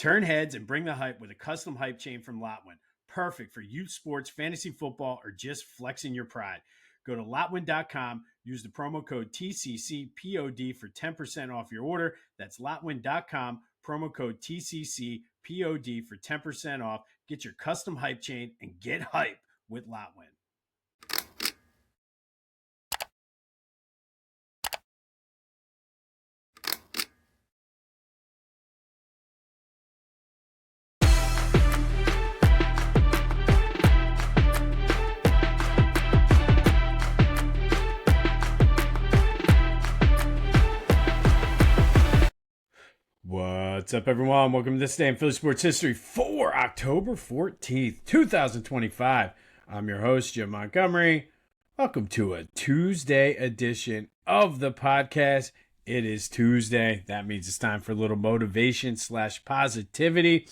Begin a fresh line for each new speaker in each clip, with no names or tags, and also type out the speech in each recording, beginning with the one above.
Turn heads and bring the hype with a custom hype chain from Lotwin. Perfect for youth sports, fantasy football, or just flexing your pride. Go to Lotwin.com, use the promo code TCCPOD for 10% off your order. That's Lotwin.com, promo code TCCPOD for 10% off. Get your custom hype chain and get hype with Lotwin. What's up, everyone? Welcome to this day in Philly sports history for October 14th, 2025. I'm your host, Jim Montgomery. Welcome to a Tuesday edition of the podcast. It is Tuesday. That means it's time for a little motivation / positivity.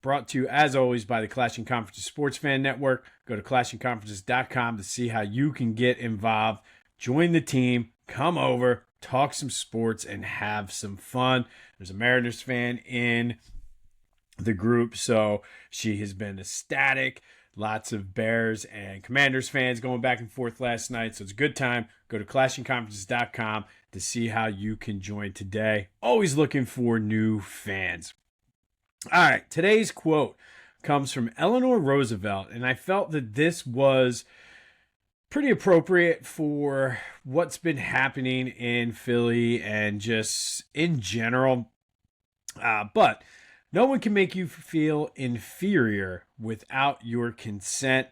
Brought to you, as always, by the Clashing Conferences Sports Fan Network. Go to clashingconferences.com to see how you can get involved. Join the team. Come over. Talk some sports and have some fun. There's a Mariners fan in the group, so she has been ecstatic. Lots of Bears and Commanders fans going back and forth last night, so it's a good time. Go to clashingconferences.com to see how you can join today. Always looking for new fans. All right, today's quote comes from Eleanor Roosevelt, and I felt that this was pretty appropriate for what's been happening in Philly and just in general. But no one can make you feel inferior without your consent.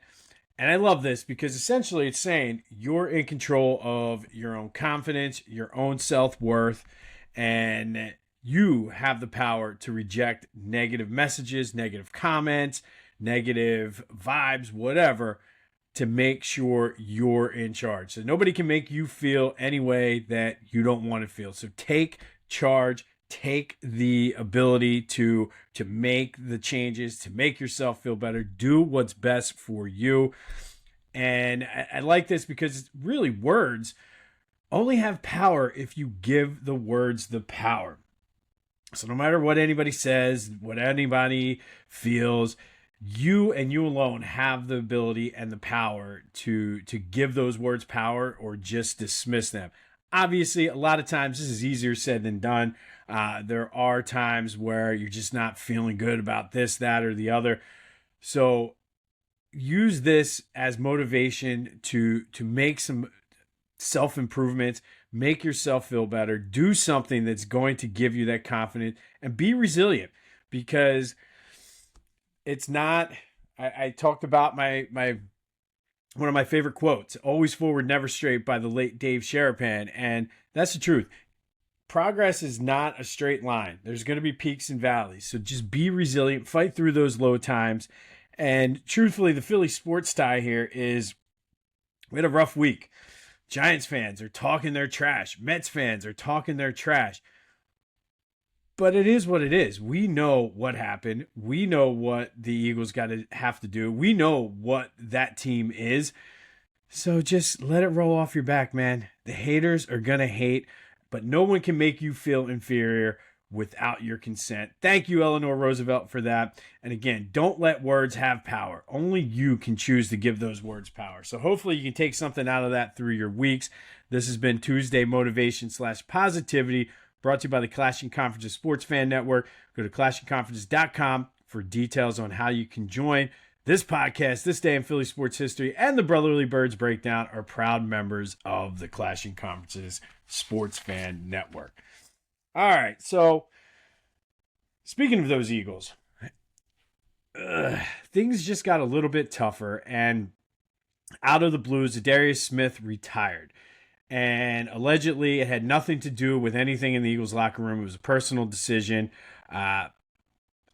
And I love this because essentially it's saying you're in control of your own confidence, your own self-worth, and you have the power to reject negative messages, negative comments, negative vibes, whatever, to make sure you're in charge. So nobody can make you feel any way that you don't want to feel. So take charge, take the ability to make the changes, to make yourself feel better, do what's best for you. And I like this because really words only have power if you give the words the power. So no matter what anybody says, what anybody feels, you and you alone have the ability and the power to give those words power or just dismiss them. Obviously, a lot of times this is easier said than done. There are times where you're just not feeling good about this, that, or the other. So use this as motivation to make some self-improvements, make yourself feel better, do something that's going to give you that confidence, and be resilient, because it's not, I talked about my one of my favorite quotes, "Always forward, never straight," by the late Dave Sharapan. And that's the truth. Progress is not a straight line. There's going to be peaks and valleys. So just be resilient, fight through those low times. And truthfully, the Philly sports tie here is we had a rough week. Giants fans are talking their trash. Mets fans are talking their trash. But it is what it is. We know what happened. We know what the Eagles got to have to do. We know what that team is. So just let it roll off your back, man. The haters are going to hate, but no one can make you feel inferior without your consent. Thank you, Eleanor Roosevelt, for that. And again, don't let words have power. Only you can choose to give those words power. So hopefully you can take something out of that through your weeks. This has been Tuesday Motivation / Positivity, brought to you by the Clashing Conferences Sports Fan Network. Go to clashingconferences.com for details on how you can join. This podcast, This Day in Philly Sports History, and the Brotherly Birds Breakdown are proud members of the Clashing Conferences Sports Fan Network. All right, so speaking of those Eagles, things just got a little bit tougher, and out of the blues, Darius Smith retired. And allegedly, it had nothing to do with anything in the Eagles locker room. It was a personal decision. I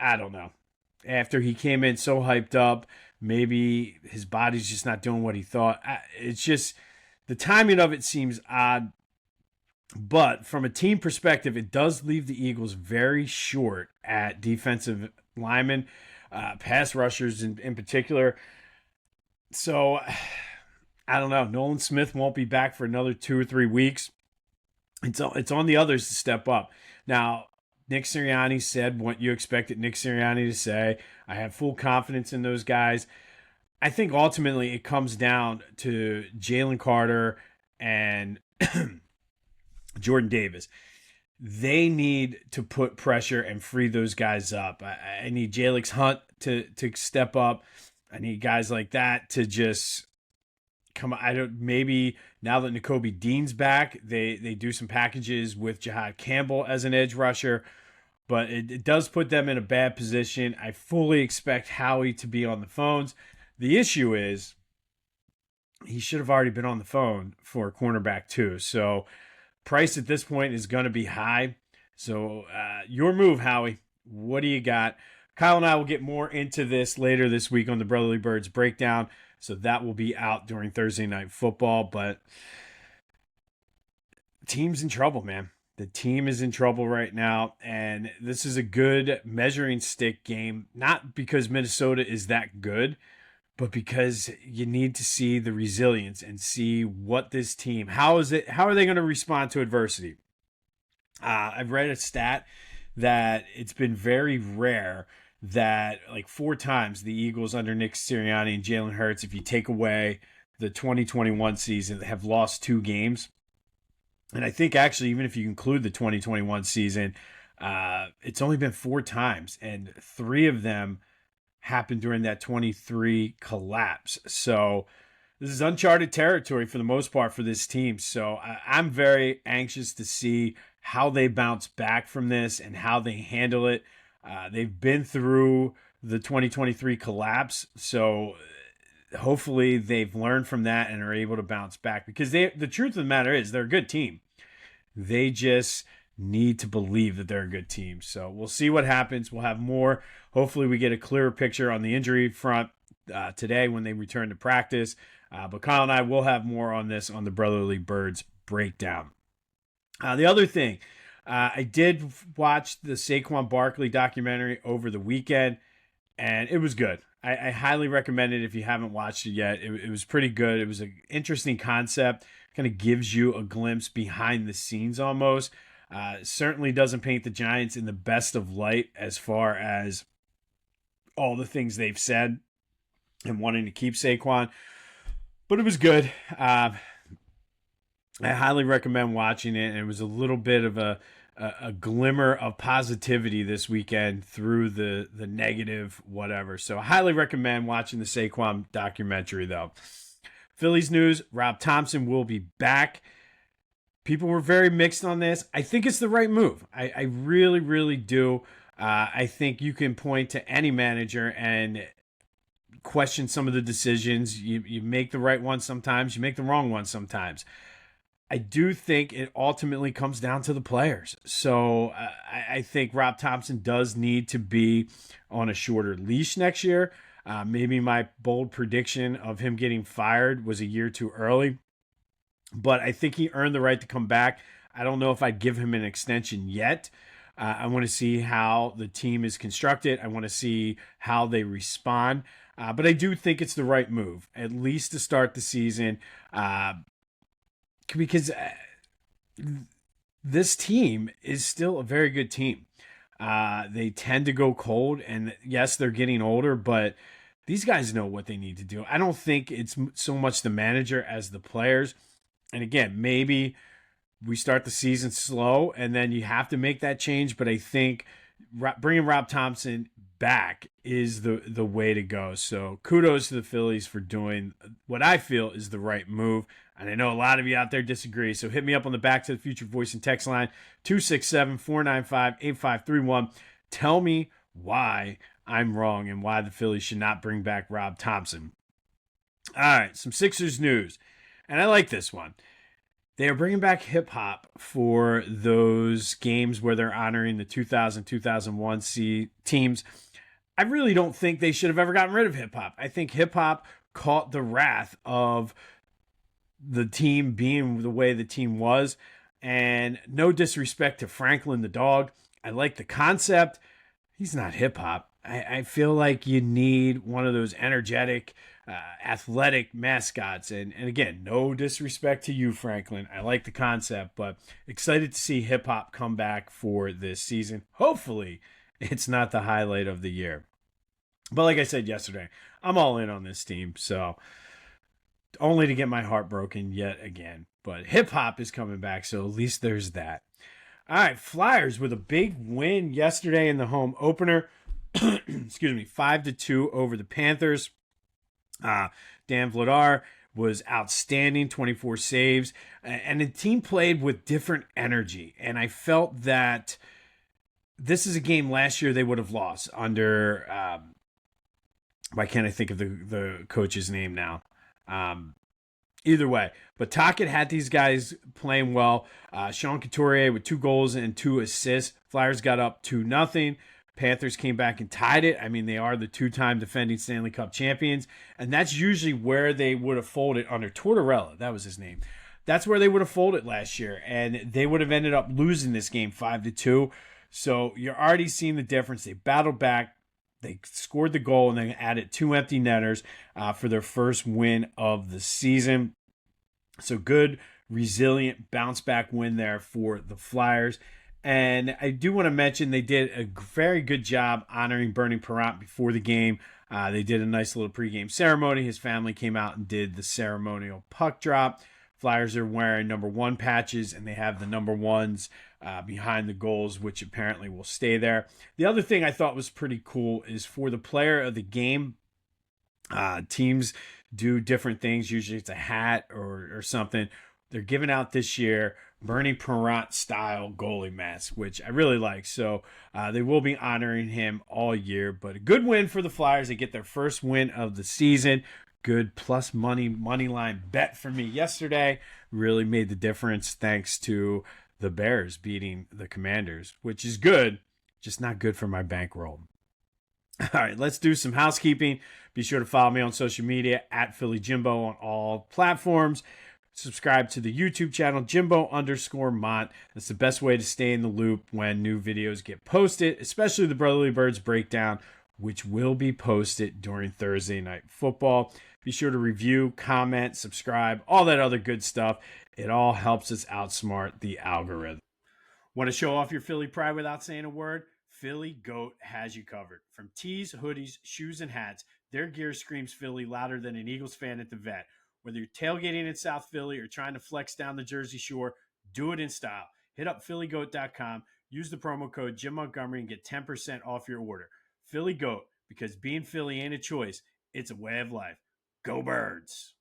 don't know. After he came in so hyped up, maybe his body's just not doing what he thought. It's just, the timing of it seems odd. But from a team perspective, it does leave the Eagles very short at defensive linemen, pass rushers in particular. So I don't know. Nolan Smith won't be back for another 2 or 3 weeks. It's on the others to step up. Now, Nick Sirianni said what you expected Nick Sirianni to say. I have full confidence in those guys. I think ultimately it comes down to Jalen Carter and Jordan Davis. They need to put pressure and free those guys up. I need Jalix Hunt to step up. I need guys like that to just come. Maybe now that Nakobe Dean's back, they do some packages with Jihad Campbell as an edge rusher. But it does put them in a bad position. I fully expect Howie to be on the phones. The issue is he should have already been on the phone for a cornerback too. So price at this point is going to be high. So your move, Howie. What do you got? Kyle and I will get more into this later this week on the Brotherly Birds breakdown. So that will be out during Thursday Night Football. But team's in trouble, man. The team is in trouble right now, and this is a good measuring stick game, not because Minnesota is that good, but because you need to see the resilience and see what this team, how are they going to respond to adversity? I've read a stat that it's been very rare that like 4 times the Eagles under Nick Sirianni and Jalen Hurts, if you take away the 2021 season, have lost 2 games. And I think actually, even if you include the 2021 season, it's only been 4 times, and 3 of them happened during that 23 collapse. So this is uncharted territory for the most part for this team. So I'm very anxious to see how they bounce back from this and how they handle it. They've been through the 2023 collapse, so hopefully they've learned from that and are able to bounce back, because the truth of the matter is they're a good team. They just need to believe that they're a good team. So we'll see what happens. We'll have more. Hopefully we get a clearer picture on the injury front today when they return to practice. But Kyle and I will have more on this on the Brotherly Birds breakdown. The other thing, I did watch the Saquon Barkley documentary over the weekend, and it was good. I highly recommend it if you haven't watched it yet. It was pretty good. It was an interesting concept. Kind of gives you a glimpse behind the scenes almost. Certainly doesn't paint the Giants in the best of light as far as all the things they've said and wanting to keep Saquon. But it was good. I highly recommend watching it. And it was a little bit of a glimmer of positivity this weekend through the negative whatever. So I highly recommend watching the Saquon documentary, though. Phillies news, Rob Thompson will be back. People were very mixed on this. I think it's the right move. I really, really do. I think you can point to any manager and question some of the decisions. You make the right one sometimes. You make the wrong one sometimes. I do think it ultimately comes down to the players. So I think Rob Thompson does need to be on a shorter leash next year. Maybe my bold prediction of him getting fired was a year too early, but I think he earned the right to come back. I don't know if I'd give him an extension yet. I want to see how the team is constructed. I want to see how they respond. But I do think it's the right move, at least to start the season. Because this team is still a very good team. They tend to go cold, and yes, they're getting older, but these guys know what they need to do. I don't think it's so much the manager as the players. And again, maybe we start the season slow, and then you have to make that change. But I think bringing Rob Thompson back is the way to go. So kudos to the Phillies for doing what I feel is the right move. And I know a lot of you out there disagree. So hit me up on the Back to the Future voice and text line, 267-495-8531. Tell me why I'm wrong and why the Phillies should not bring back Rob Thompson. All right, some Sixers news. And I like this one. They are bringing back hip-hop for those games where they're honoring the 2000-2001 teams. I really don't think they should have ever gotten rid of hip-hop. I think hip-hop caught the wrath of the team being the way the team was. And no disrespect to Franklin the dog. I like the concept. He's not hip-hop. I feel like you need one of those energetic athletic mascots. And again, no disrespect to you, Franklin. I like the concept, but excited to see hip hop come back for this season. Hopefully, it's not the highlight of the year. But like I said yesterday, I'm all in on this team. So only to get my heart broken yet again. But hip hop is coming back, so at least there's that. All right, Flyers with a big win yesterday in the home opener. Excuse me, 5-2 over the Panthers. Dan Vladar was outstanding, 24 saves, and the team played with different energy. And I felt that this is a game last year they would have lost under. Why can't I think of the coach's name now? Either way, but Tocchet had these guys playing well. Sean Couturier with 2 goals and 2 assists. Flyers got up 2-0. Panthers came back and tied it. I mean, they are the 2-time defending Stanley Cup champions, and that's usually where they would have folded under Tortorella. That was his name. That's where they would have folded last year, and they would have ended up losing this game 5-2. So you're already seeing the difference. They battled back. They scored the goal and then added 2 empty netters for their first win of the season. So good, resilient bounce back win there for the Flyers. And I do want to mention they did a very good job honoring Bernie Parent before the game. They did a nice little pregame ceremony. His family came out and did the ceremonial puck drop. Flyers are wearing number 1 patches, and they have the number 1s behind the goals, which apparently will stay there. The other thing I thought was pretty cool is for the player of the game, teams do different things. Usually it's a hat or something. They're giving out this year Bernie Parent style goalie mask, which I really like. So they will be honoring him all year. But a good win for the Flyers. They get their first win of the season. Good plus money line bet for me yesterday. Really made the difference thanks to the Bears beating the Commanders, which is good, just not good for my bankroll. All right, let's do some housekeeping. Be sure to follow me on social media at Philly Jimbo on all platforms. Subscribe to the YouTube channel, Jimbo_Mont. That's the best way to stay in the loop when new videos get posted, especially the Brotherly Birds breakdown, which will be posted during Thursday Night Football. Be sure to review, comment, subscribe, all that other good stuff. It all helps us outsmart the algorithm. Want to show off your Philly pride without saying a word? Philly Goat has you covered. From tees, hoodies, shoes, and hats, their gear screams Philly louder than an Eagles fan at the vet. Whether you're tailgating in South Philly or trying to flex down the Jersey Shore, do it in style. Hit up phillygoat.com, use the promo code Jim Montgomery, and get 10% off your order. Philly Goat, because being Philly ain't a choice, it's a way of life. Go Birds!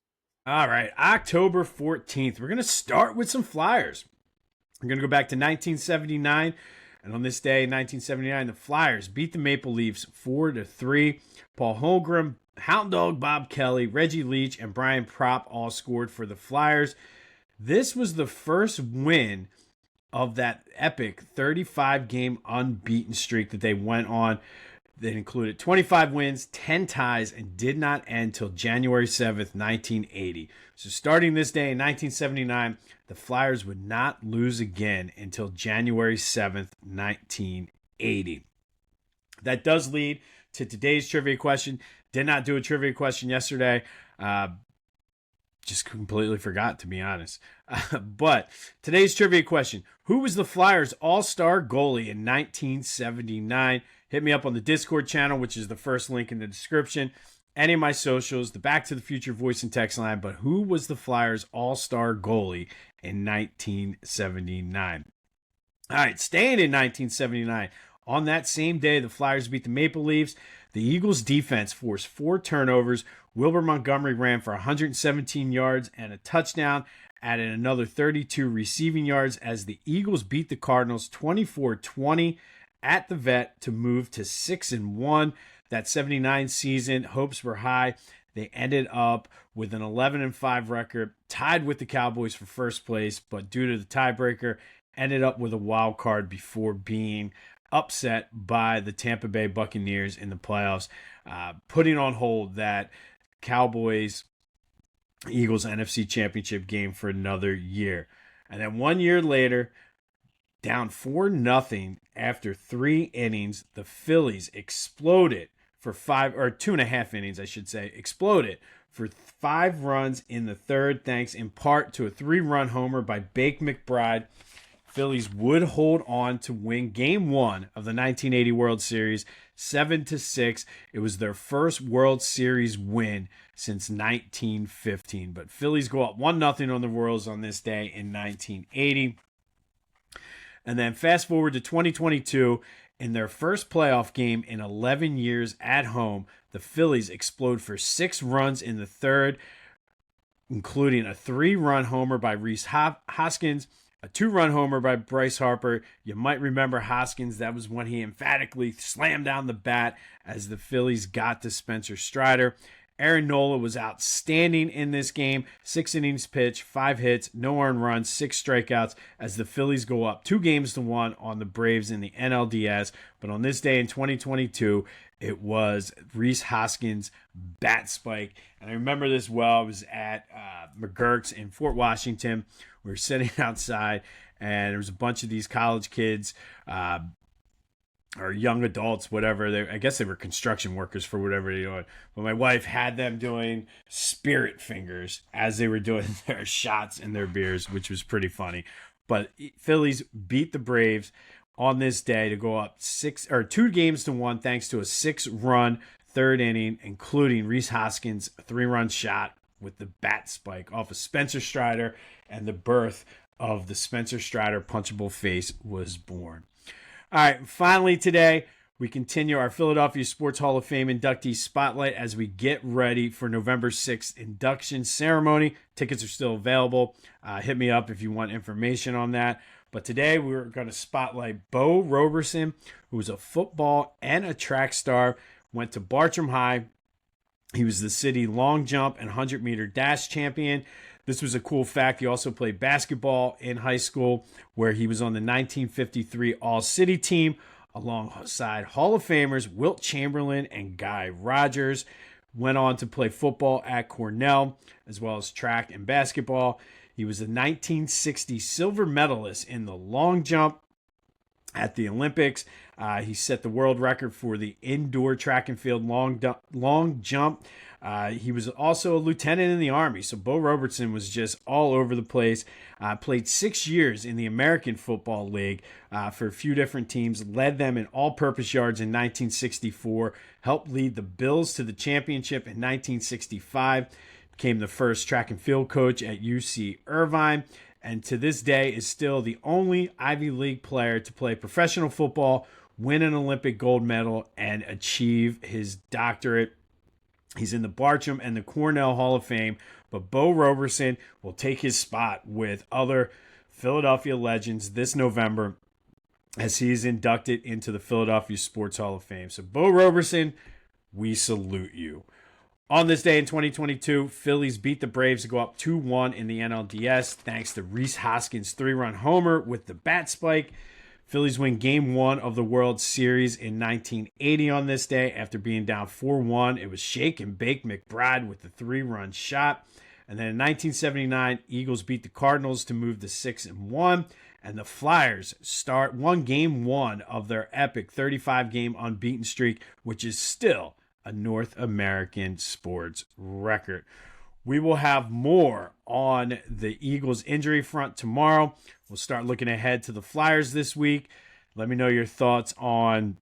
All right, October 14th. We're going to start with some Flyers. We're going to go back to 1979. And on this day, 1979, the Flyers beat the Maple Leafs 4-3. Paul Holmgren, Hound Dog Bob Kelly, Reggie Leach, and Brian Propp all scored for the Flyers. This was the first win of that epic 35-game unbeaten streak that they went on. That included 25 wins, 10 ties, and did not end till January 7th, 1980. So starting this day in 1979, the Flyers would not lose again until January 7th, 1980. That does lead to today's trivia question. Did not do a trivia question yesterday. Just completely forgot, to be honest. But today's trivia question: who was the Flyers all-star goalie in 1979? Hit me up on the Discord channel, which is the first link in the description. Any of my socials, the Back to the Future voice and text line. But who was the Flyers all-star goalie in 1979? All right, staying in 1979. On that same day, the Flyers beat the Maple Leafs. The Eagles' defense forced 4 turnovers. Wilbur Montgomery ran for 117 yards and a touchdown, added another 32 receiving yards as the Eagles beat the Cardinals 24-20 at the Vet to move to 6-1. That 79 season, hopes were high. They ended up with an 11-5 record, tied with the Cowboys for first place, but due to the tiebreaker, ended up with a wild card before being upset by the Tampa Bay Buccaneers in the playoffs, putting on hold that Cowboys Eagles NFC Championship game for another year. And then 1 year later, down 4-0 after 3 innings, the Phillies exploded for 2.5 innings, I should say, exploded for 5 runs in the third, thanks in part to a 3-run homer by Bake McBride. Phillies would hold on to win Game 1 of the 1980 World Series 7-6. It was their first World Series win since 1915. But Phillies go up 1-0 on the Royals on this day in 1980. And then fast forward to 2022. In their first playoff game in 11 years at home, the Phillies explode for 6 runs in the third, including a 3-run homer by Rhys Hoskins, a 2-run homer by Bryce Harper. You might remember Hoskins. That was when he emphatically slammed down the bat as the Phillies got to Spencer Strider. Aaron Nola was outstanding in this game. 6 innings pitched, 5 hits, no earned runs, 6 strikeouts as the Phillies go up 2-1 on the Braves in the NLDS. But on this day in 2022, it was Rhys Hoskins' bat spike. And I remember this well. I was at McGurk's in Fort Washington. We were sitting outside, and there was a bunch of these college kids, or young adults, whatever. I guess they were construction workers for whatever they're doing. But my wife had them doing spirit fingers as they were doing their shots and their beers, which was pretty funny. But Phillies beat the Braves on this day to go up 2-1 thanks to a 6-run third inning, including Rhys Hoskins' 3-run shot with the bat spike off of Spencer Strider, and the birth of the Spencer Strider punchable face was born. All right, finally today, we continue our Philadelphia Sports Hall of Fame inductee spotlight as we get ready for November 6th induction ceremony. Tickets are still available. Hit me up if you want information on that. But today we're going to spotlight Bo Roberson, who was a football and a track star, went to Bartram High. He was the city long jump and 100-meter dash champion. This was a cool fact. He also played basketball in high school, where he was on the 1953 All-City team alongside Hall of Famers Wilt Chamberlain and Guy Rogers. Went on to play football at Cornell, as well as track and basketball. He was a 1960 silver medalist in the long jump at the Olympics. He set the world record for the indoor track and field long jump. He was also a lieutenant in the Army, so Bo Roberson was just all over the place. Played 6 years in the American Football League for a few different teams, led them in all-purpose yards in 1964, helped lead the Bills to the championship in 1965, became the first track and field coach at UC Irvine, and to this day is still the only Ivy League player to play professional football, win an Olympic gold medal, and achieve his doctorate. He's in the Bartram and the Cornell Hall of Fame, but Bo Roberson will take his spot with other Philadelphia legends this November as he is inducted into the Philadelphia Sports Hall of Fame. So Bo Roberson, we salute you. On this day in 2022, Phillies beat the Braves to go up 2-1 in the NLDS thanks to Rhys Hoskins' 3-run homer with the bat spike. Phillies win Game 1 of the World Series in 1980 on this day after being down 4-1. It was Shake and Bake McBride with the 3-run shot. And then in 1979, Eagles beat the Cardinals to move to 6-1. And the Flyers won Game 1 of their epic 35-game unbeaten streak, which is still a North American sports record. We will have more on the Eagles injury front tomorrow. We'll start looking ahead to the Flyers this week. Let me know your thoughts on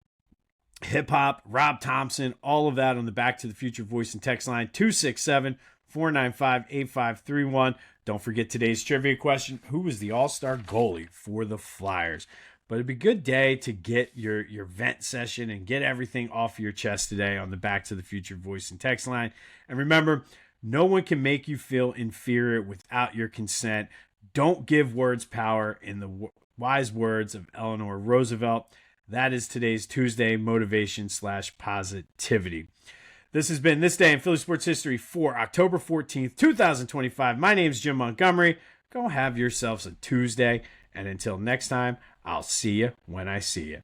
hip-hop, Rob Thompson, all of that on the Back to the Future voice and text line, 267-495-8531. Don't forget today's trivia question. Who was the all-star goalie for the Flyers? But it'd be a good day to get your vent session and get everything off your chest today on the Back to the Future voice and text line. And remember, no one can make you feel inferior without your consent. Don't give words power, in the wise words of Eleanor Roosevelt. That is today's Tuesday motivation/positivity. This has been This Day in Philly Sports History for October 14th, 2025. My name's Jim Montgomery. Go have yourselves a Tuesday. And until next time, I'll see you when I see you.